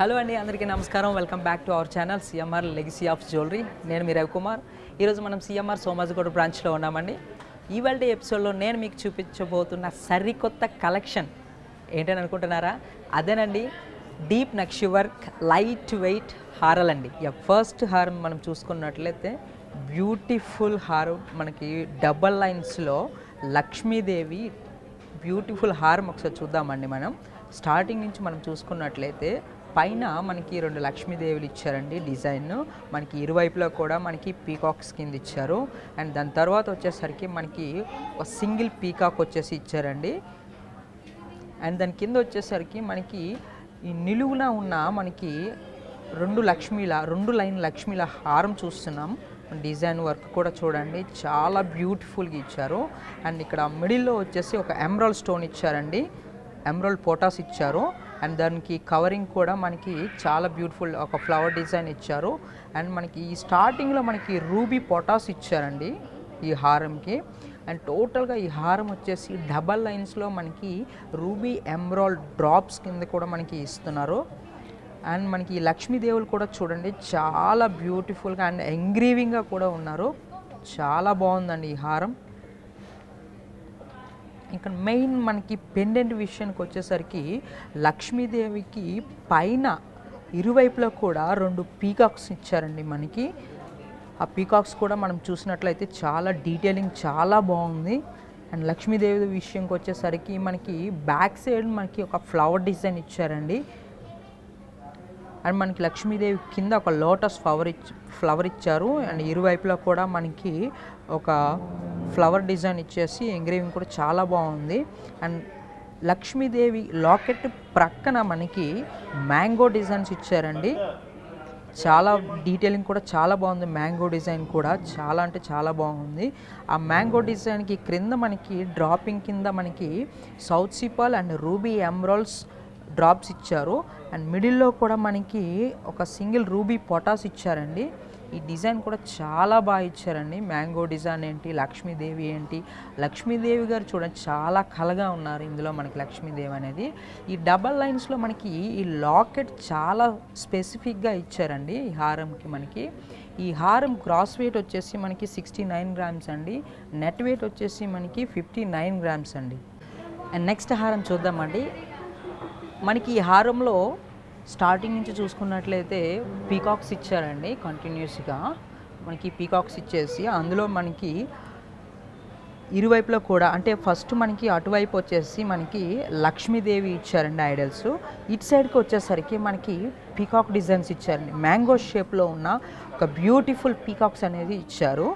Hello అండి, అందరికీ నమస్కారం. Welcome back to our channel CMR legacy of jewellery. నేను మీ రవికుమార్. ఈరోజు మనం సిఎంఆర్ సోమాజిగూడ బ్రాంచ్లో ఉన్నామండి. ఇవాళ ఎపిసోడ్లో నేను మీకు చూపించబోతున్న సరికొత్త కలెక్షన్ ఏంటని అనుకుంటున్నారా? అదేనండి, డీప్ నక్షి వర్క్ లైట్ వెయిట్ హారాలండి. ఫస్ట్ హారం మనం చూసుకున్నట్లయితే బ్యూటిఫుల్ హారం, మనకి డబల్ లైన్స్లో లక్ష్మీదేవి బ్యూటిఫుల్ హారం ఒకసారి చూద్దామండి. మనం స్టార్టింగ్ నుంచి మనం చూసుకున్నట్లయితే పైన మనకి 2 లక్ష్మీదేవులు ఇచ్చారండి. డిజైన్ మనకి ఇరువైపులా కూడా మనకి పీకాక్స్ కింద ఇచ్చారు. అండ్ దాని తర్వాత వచ్చేసరికి మనకి ఒక సింగిల్ పీకాక్ వచ్చేసి ఇచ్చారండి. అండ్ దాని కింద వచ్చేసరికి మనకి ఈ నిలువున ఉన్న మనకి 2 లైన్ లక్ష్మీల హారం చూస్తున్నాం. డిజైన్ వర్క్ కూడా చూడండి, చాలా బ్యూటిఫుల్గా ఇచ్చారు. అండ్ ఇక్కడ మిడిల్లో వచ్చేసి ఒక ఎమరాల్డ్ స్టోన్ ఇచ్చారండి, ఎమరాల్డ్ పోటాస్ ఇచ్చారు. అండ్ దానికి కవరింగ్ కూడా మనకి చాలా బ్యూటిఫుల్ ఒక ఫ్లవర్ డిజైన్ ఇచ్చారు. అండ్ మనకి ఈ స్టార్టింగ్లో మనకి రూబీ పొటాస్ ఇచ్చారండి ఈ హారంకి. అండ్ టోటల్గా ఈ హారం వచ్చేసి డబల్ లైన్స్లో మనకి రూబీ ఎమరాల్డ్ డ్రాప్స్ కింద కూడా మనకి ఇస్తున్నారు. అండ్ మనకి ఈ లక్ష్మీదేవులు కూడా చూడండి, చాలా బ్యూటిఫుల్గా అండ్ ఎంగ్రీవింగ్గా కూడా ఉన్నారు. చాలా బాగుందండి ఈ హారం. ఇంకా మెయిన్ మనకి పెండెంట్ విషయానికి వచ్చేసరికి లక్ష్మీదేవికి పైన ఇరువైపులో కూడా 2 పీకాక్స్ ఇచ్చారండి మనకి. ఆ పీకాక్స్ కూడా మనం చూసినట్లయితే చాలా డీటెయిలింగ్ చాలా బాగుంది. అండ్ లక్ష్మీదేవి విషయంకి వచ్చేసరికి మనకి బ్యాక్ సైడ్ మనకి ఒక ఫ్లవర్ డిజైన్ ఇచ్చారండి. అండ్ మనకి లక్ష్మీదేవి కింద ఒక లోటస్ ఫ్లవర్ ఇచ్చారు. అండ్ ఇరువైపులా కూడా మనకి ఒక ఫ్లవర్ డిజైన్ ఇచ్చేసి ఎంగ్రేవింగ్ కూడా చాలా బాగుంది. అండ్ లక్ష్మీదేవి లాకెట్ ప్రక్కన మనకి మ్యాంగో డిజైన్స్ ఇచ్చారండి. చాలా డీటెయిలింగ్ కూడా చాలా బాగుంది. మ్యాంగో డిజైన్ కూడా చాలా అంటే చాలా బాగుంది. ఆ మ్యాంగో డిజైన్కి క్రింద మనకి డ్రాపింగ్ కింద మనకి south sea pearl and ruby emeralds drops ఇచ్చారు. అండ్ మిడిల్లో కూడా మనకి ఒక సింగిల్ రూబీ పొటాస్ ఇచ్చారండి. ఈ డిజైన్ కూడా చాలా బాగా ఇచ్చారండి. మ్యాంగో డిజైన్ ఏంటి, లక్ష్మీదేవి ఏంటి, లక్ష్మీదేవి గారు చూడండి చాలా కలగా ఉన్నారు ఇందులో మనకి లక్ష్మీదేవి అనేది. ఈ డబల్ లైన్స్లో మనకి ఈ లాకెట్ చాలా స్పెసిఫిక్గా ఇచ్చారండి ఈ హారంకి. మనకి ఈ హారం గ్రాస్ వెయిట్ వచ్చేసి మనకి 69 గ్రామ్స్ అండి, నెట్ వెయిట్ వచ్చేసి మనకి 59 గ్రామ్స్ అండి. అండ్ నెక్స్ట్ హారం చూద్దామండి. మనకి ఈ హారంలో స్టార్టింగ్ నుంచి చూసుకున్నట్లయితే పీకాక్స్ ఇచ్చారండి కంటిన్యూస్గా. మనకి పీకాక్స్ ఇచ్చేసి అందులో మనకి ఇరువైపులో కూడా అంటే ఫస్ట్ మనకి అటువైపు వచ్చేసి మనకి లక్ష్మీదేవి ఇచ్చారండి ఐడల్స్. ఇటు సైడ్కి వచ్చేసరికి మనకి పీకాక్ డిజైన్స్ ఇచ్చారండి. మ్యాంగో షేప్లో ఉన్న ఒక బ్యూటిఫుల్ పీకాక్స్ అనేది ఇచ్చారు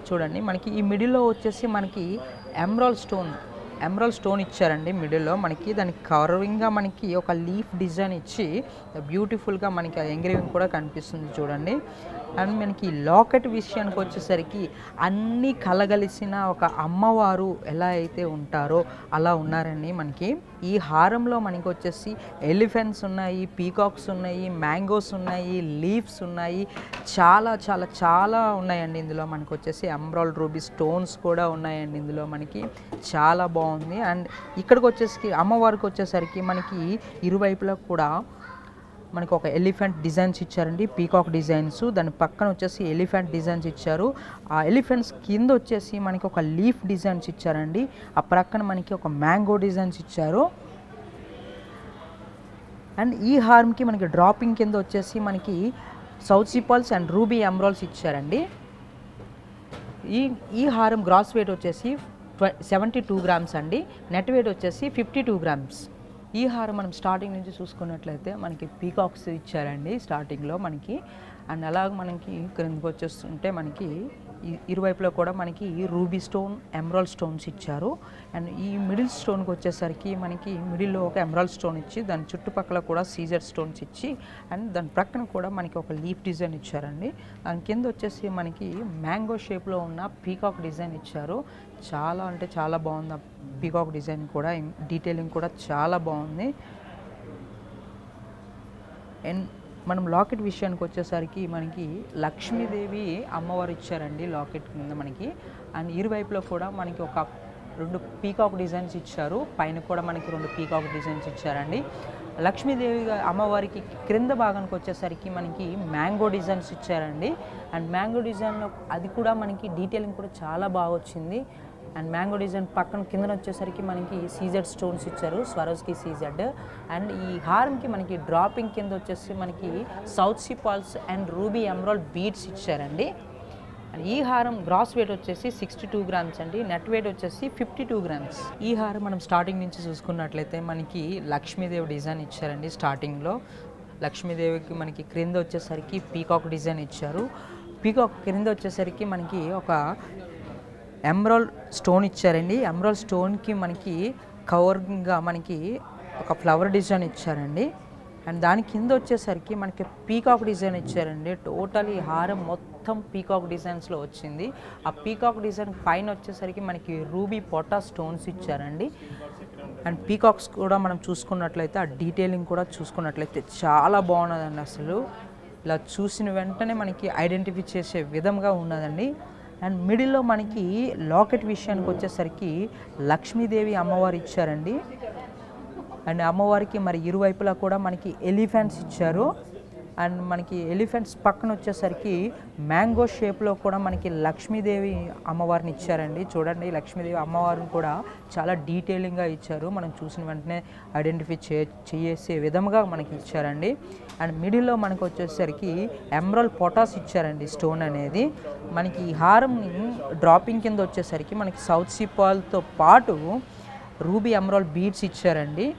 చూడండి. మనకి ఈ మిడిల్లో వచ్చేసి మనకి ఎమరాల్డ్ స్టోన్ ఇచ్చారండి మిడిల్లో మనకి. దానికి కవర్వింగ్గా మనకి ఒక లీఫ్ డిజైన్ ఇచ్చి బ్యూటిఫుల్గా మనకి ఆ ఎంగ్రేవింగ్ కూడా కనిపిస్తుంది చూడండి. అండ్ మనకి లాకెట్ విషయానికి వచ్చేసరికి అన్నీ కలగలిసిన ఒక అమ్మవారు ఎలా అయితే ఉంటారో అలా ఉన్నారండి మనకి. ఈ హారంలో మనకి వచ్చేసి ఎలిఫెంట్స్ ఉన్నాయి, పీకాక్స్ ఉన్నాయి, మ్యాంగోస్ ఉన్నాయి, లీవ్స్ ఉన్నాయి, చాలా చాలా చాలా ఉన్నాయండి ఇందులో. మనకు వచ్చేసి ఎమరాల్డ్ రూబీ స్టోన్స్ కూడా ఉన్నాయండి ఇందులో మనకి. చాలా బాగుంది. అండ్ ఇక్కడికి వచ్చేసి అమ్మవారికి వచ్చేసరికి మనకి ఇరువైపులా కూడా మనకి ఒక ఎలిఫెంట్ డిజైన్స్ ఇచ్చారండి, పీకాక్ డిజైన్స్. దాని పక్కన వచ్చేసి ఎలిఫెంట్ డిజైన్స్ ఇచ్చారు. ఆ ఎలిఫెంట్స్ కింద వచ్చేసి మనకి ఒక లీఫ్ డిజైన్స్ ఇచ్చారండి. ఆ ప్రక్కన మనకి ఒక మ్యాంగో డిజైన్స్ ఇచ్చారు. అండ్ ఈ హార్మ్కి మనకి డ్రాపింగ్ కింద వచ్చేసి మనకి సౌత్ సిపాల్స్ అండ్ రూబీ ఎమరాల్డ్స్ ఇచ్చారండి. ఈ హారం గ్రాస్ వెయిట్ వచ్చేసి 72 గ్రామ్స్ అండి, నెట్ వెయిట్ వచ్చేసి 52 గ్రామ్స్. ఈ హారం మనం స్టార్టింగ్ నుంచి చూసుకున్నట్లయితే మనకి పీకాక్స్ ఇచ్చారండి స్టార్టింగ్లో మనకి. అండ్ అలాగ మనకి క్రిందకి వచ్చేస్తుంటే మనకి ఇరువైపులో కూడా మనకి రూబీ స్టోన్, ఎమరాల్డ్ స్టోన్స్ ఇచ్చారు. అండ్ ఈ మిడిల్ స్టోన్కి వచ్చేసరికి మనకి మిడిల్లో ఒక ఎమరాల్డ్ స్టోన్ ఇచ్చి దాని చుట్టుపక్కల కూడా సీజర్ స్టోన్స్ ఇచ్చి అండ్ దాని ప్రక్కన కూడా మనకి ఒక లీఫ్ డిజైన్ ఇచ్చారండి. దాని కింద వచ్చేసి మనకి మ్యాంగో షేప్లో ఉన్న పీకాక్ డిజైన్ ఇచ్చారు. చాలా అంటే చాలా బాగుంది ఆ పీకాక్ డిజైన్ కూడా, డీటెయిలింగ్ కూడా చాలా బాగుంది. అండ్ మనం లాకెట్ విషయానికి వచ్చేసరికి మనకి లక్ష్మీదేవి అమ్మవారు ఇచ్చారండి లాకెట్ కింద మనకి. అండ్ ఇరువైపులో కూడా మనకి ఒక 2 పీకాక్ డిజైన్స్ ఇచ్చారు. పైన కూడా మనకి 2 పీకాక్ డిజైన్స్ ఇచ్చారండి. లక్ష్మీదేవి అమ్మవారికి క్రింద భాగానికి వచ్చేసరికి మనకి మ్యాంగో డిజైన్స్ ఇచ్చారండి. అండ్ మ్యాంగో డిజైన్లో అది కూడా మనకి డీటెయిలింగ్ కూడా చాలా బాగా వచ్చింది. అండ్ మ్యాంగో డిజైన్ పక్కన కిందన వచ్చేసరికి మనకి సీజెడ్ స్టోన్స్ ఇచ్చారు, స్వరోస్కి సీజెడ్. అండ్ ఈ హారంకి మనకి డ్రాపింగ్ కింద వచ్చేసి మనకి south sea pearls and ruby emerald beads ఇచ్చారండి. అండ్ ఈ హారం గ్రాస్ వెయిట్ వచ్చేసి 62 గ్రామ్స్ అండి, నెట్ వెయిట్ వచ్చేసి 52 గ్రామ్స్. ఈ హారం మనం స్టార్టింగ్ నుంచి చూసుకున్నట్లయితే మనకి లక్ష్మీదేవి డిజైన్ ఇచ్చారండి. స్టార్టింగ్లో లక్ష్మీదేవికి మనకి క్రింద వచ్చేసరికి పీకాక్ డిజైన్ ఇచ్చారు. పీకాక్ క్రింద వచ్చేసరికి మనకి ఒక ఎమరాల్డ్ స్టోన్ ఇచ్చారండి. ఎమరాల్డ్ స్టోన్కి మనకి కవర్గా మనకి ఒక ఫ్లవర్ డిజైన్ ఇచ్చారండి. అండ్ దాని కింద వచ్చేసరికి మనకి పీకాక్ డిజైన్ ఇచ్చారండి. టోటల్ ఈ హారం మొత్తం పీకాక్ డిజైన్స్లో వచ్చింది. ఆ పీకాక్ డిజైన్ పైన వచ్చేసరికి మనకి రూబీ పొటా స్టోన్స్ ఇచ్చారండి. అండ్ పీకాక్స్ కూడా మనం చూసుకున్నట్లయితే ఆ డీటెయిలింగ్ కూడా చూసుకున్నట్లయితే చాలా బాగున్నదండి. అసలు ఇలా చూసిన వెంటనే మనకి ఐడెంటిఫై చేసే విధంగా ఉన్నదండి. అండ్ మిడిల్లో మనకి లాకెట్ విషయానికి వచ్చేసరికి లక్ష్మీదేవి అమ్మవారు ఇచ్చారండి. అండ్ అమ్మవారికి మరి ఇరువైపులా కూడా మనకి ఎలిఫెంట్స్ ఇచ్చారు. అండ్ మనకి ఎలిఫెంట్స్ పక్కన వచ్చేసరికి మ్యాంగో షేప్లో కూడా మనకి లక్ష్మీదేవి అమ్మవారిని ఇచ్చారండి. చూడండి, లక్ష్మీదేవి అమ్మవారిని కూడా చాలా డీటెయిలింగ్గా ఇచ్చారు. మనం చూసిన వెంటనే ఐడెంటిఫై చేసే విధంగా మనకి ఇచ్చారండి. అండ్ మిడిల్లో మనకు వచ్చేసరికి ఎమరాల్డ్ పొటాస్ ఇచ్చారండి స్టోన్ అనేది. మనకి ఈ హారంని డ్రాపింగ్ కింద వచ్చేసరికి మనకి సౌత్ సీ పాల్తో పాటు రూబీ ఎమరాల్డ్ బీడ్స్ ఇచ్చారండి.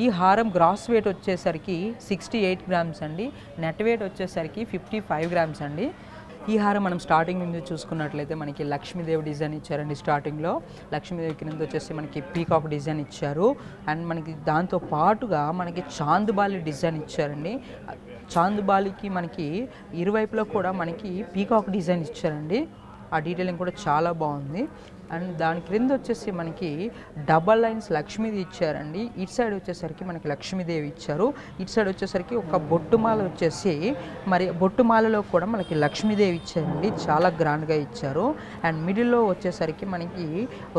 ఈ హారం గ్రాస్ వెయిట్ వచ్చేసరికి 68 గ్రామ్స్ అండి, నెట్ వెయిట్ వచ్చేసరికి 55 గ్రామ్స్ అండి. ఈ హారం మనం స్టార్టింగ్ నుంచి చూసుకున్నట్లయితే మనకి లక్ష్మీదేవి డిజైన్ ఇచ్చారండి. స్టార్టింగ్లో లక్ష్మీదేవి కింద వచ్చేసి మనకి పీకాక్ డిజైన్ ఇచ్చారు. అండ్ మనకి దాంతో పాటుగా మనకి చాందుబాలి డిజైన్ ఇచ్చారండి. చాందుబాలికి మనకి ఇరువైపులో కూడా మనకి పీకాక్ డిజైన్ ఇచ్చారండి. ఆ డీటెయిలింగ్ కూడా చాలా బాగుంది. అండ్ దాని క్రింద వచ్చేసి మనకి డబల్ లైన్స్ లక్ష్మీది ఇచ్చారండి. ఇటు సైడ్ వచ్చేసరికి మనకి లక్ష్మీదేవి ఇచ్చారు. ఇటు సైడ్ వచ్చేసరికి ఒక బొట్టుమాల వచ్చేసి మరి బొట్టుమాలలో కూడా మనకి లక్ష్మీదేవి ఇచ్చారండి. చాలా గ్రాండ్గా ఇచ్చారు. అండ్ మిడిల్లో వచ్చేసరికి మనకి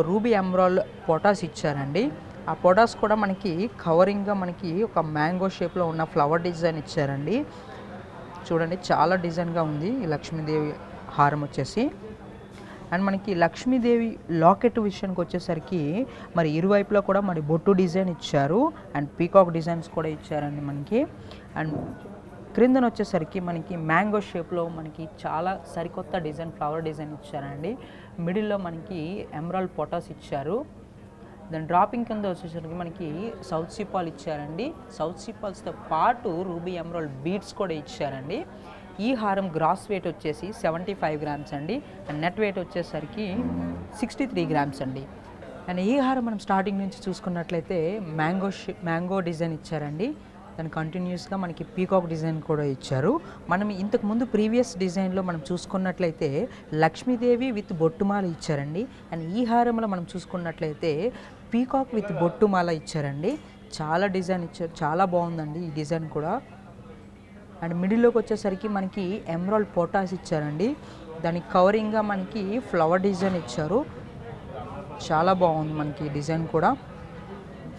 రూబీ ఎమరాల్డ్ పొటాస్ ఇచ్చారండి. ఆ పొటాస్ కూడా మనకి కవరింగ్గా మనకి ఒక మ్యాంగో షేప్లో ఉన్న ఫ్లవర్ డిజైన్ ఇచ్చారండి. చూడండి, చాలా డిజైన్గా ఉంది ఈ లక్ష్మీదేవి హారం వచ్చేసి. అండ్ మనకి లక్ష్మీదేవి లాకెట్ విషయానికి వచ్చేసరికి మరి ఇరువైపులో కూడా మరి బొట్టు డిజైన్ ఇచ్చారు. అండ్ పీకాక్ డిజైన్స్ కూడా ఇచ్చారండి మనకి. అండ్ క్రిందన వచ్చేసరికి మనకి మ్యాంగో షేప్లో మనకి చాలా సరికొత్త డిజైన్ ఫ్లవర్ డిజైన్ ఇచ్చారండి. మిడిల్లో మనకి ఎమరాల్డ్ పొటాస్ ఇచ్చారు. దాని డ్రాపింగ్ కింద వచ్చేసరికి మనకి సౌత్ సీ పాల్ ఇచ్చారండి. సౌత్ సీ పాల్స్తో పాటు రూబీ ఎమరాల్డ్ బీడ్స్ కూడా ఇచ్చారండి. ఈ హారం గ్రాస్ వెయిట్ వచ్చేసి 75 గ్రామ్స్ అండి, అండ్ నెట్ వెయిట్ వచ్చేసరికి 63 గ్రామ్స్ అండి. అండ్ ఈ హారం మనం స్టార్టింగ్ నుంచి చూసుకున్నట్లయితే మ్యాంగో డిజైన్ ఇచ్చారండి. దాని కంటిన్యూస్గా మనకి పీకాక్ డిజైన్ కూడా ఇచ్చారు. మనం ఇంతకుముందు ప్రీవియస్ డిజైన్లో మనం చూసుకున్నట్లయితే లక్ష్మీదేవి విత్ బొట్టుమాల ఇచ్చారండి. అండ్ ఈ హారంలో మనం చూసుకున్నట్లయితే పీకాక్ విత్ బొట్టుమాల ఇచ్చారండి. చాలా డిజైన్ ఇచ్చారు, చాలా బాగుందండి ఈ డిజైన్ కూడా. అండ్ మిడిల్లోకి వచ్చేసరికి మనకి ఎమరాల్డ్ పొటాస్ ఇచ్చారండి. దానికి కవరింగ్గా మనకి ఫ్లవర్ డిజైన్ ఇచ్చారు. చాలా బాగుంది మనకి డిజైన్ కూడా.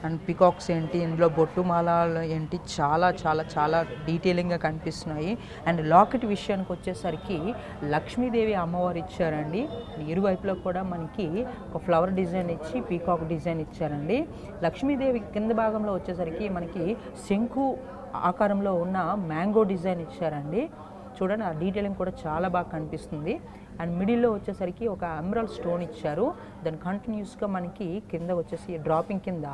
అండ్ పికాక్స్ ఏంటి, ఇందులో బొట్టుమాల ఏంటి, చాలా చాలా చాలా డీటెయిలింగ్గా కనిపిస్తున్నాయి. అండ్ లాకెట్ విషయానికి వచ్చేసరికి లక్ష్మీదేవి అమ్మవారు ఇచ్చారండి. ఇరువైపులో కూడా మనకి ఒక ఫ్లవర్ డిజైన్ ఇచ్చి పీకాక్ డిజైన్ ఇచ్చారండి. లక్ష్మీదేవి కింద భాగంలో వచ్చేసరికి మనకి శంకు ఆకారంలో ఉన్న మ్యాంగో డిజైన్ ఇచ్చారండి. చూడండి, ఆ డీటెయిలింగ్ కూడా చాలా బాగా కనిపిస్తుంది. అండ్ మిడిల్లో వచ్చేసరికి ఒక ఎమరాల్డ్ స్టోన్ ఇచ్చారు. దాని కంటిన్యూస్గా మనకి కింద వచ్చేసి డ్రాపింగ్ కింద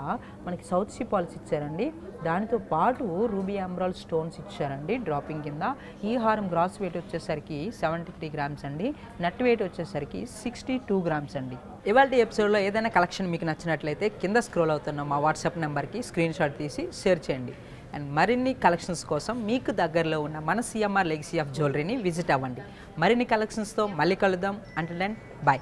మనకి సౌత్ సీ పాల్స్ ఇచ్చారండి. దానితో పాటు రూబీ ఎమరాల్డ్ స్టోన్స్ ఇచ్చారండి డ్రాపింగ్ కింద. ఈ హారం గ్రాస్ వెయిట్ వచ్చేసరికి 73 గ్రామ్స్ అండి, నెట్ వెయిట్ వచ్చేసరికి 62 గ్రామ్స్ అండి. ఇవాళ ఎపిసోడ్లో ఏదైనా కలెక్షన్ మీకు నచ్చినట్లయితే కింద స్క్రోల్ అవుతున్న మా వాట్సాప్ నెంబర్కి స్క్రీన్ షాట్ తీసి షేర్ చేయండి. అండ్ మరిన్ని కలెక్షన్స్ కోసం మీకు దగ్గరలో ఉన్న మన సిఎంఆర్ లెగసీ ఆఫ్ జ్యువెలరీని విజిట్ అవ్వండి. మరిన్ని కలెక్షన్స్తో మళ్ళీ కలుద్దాం. Until then, bye.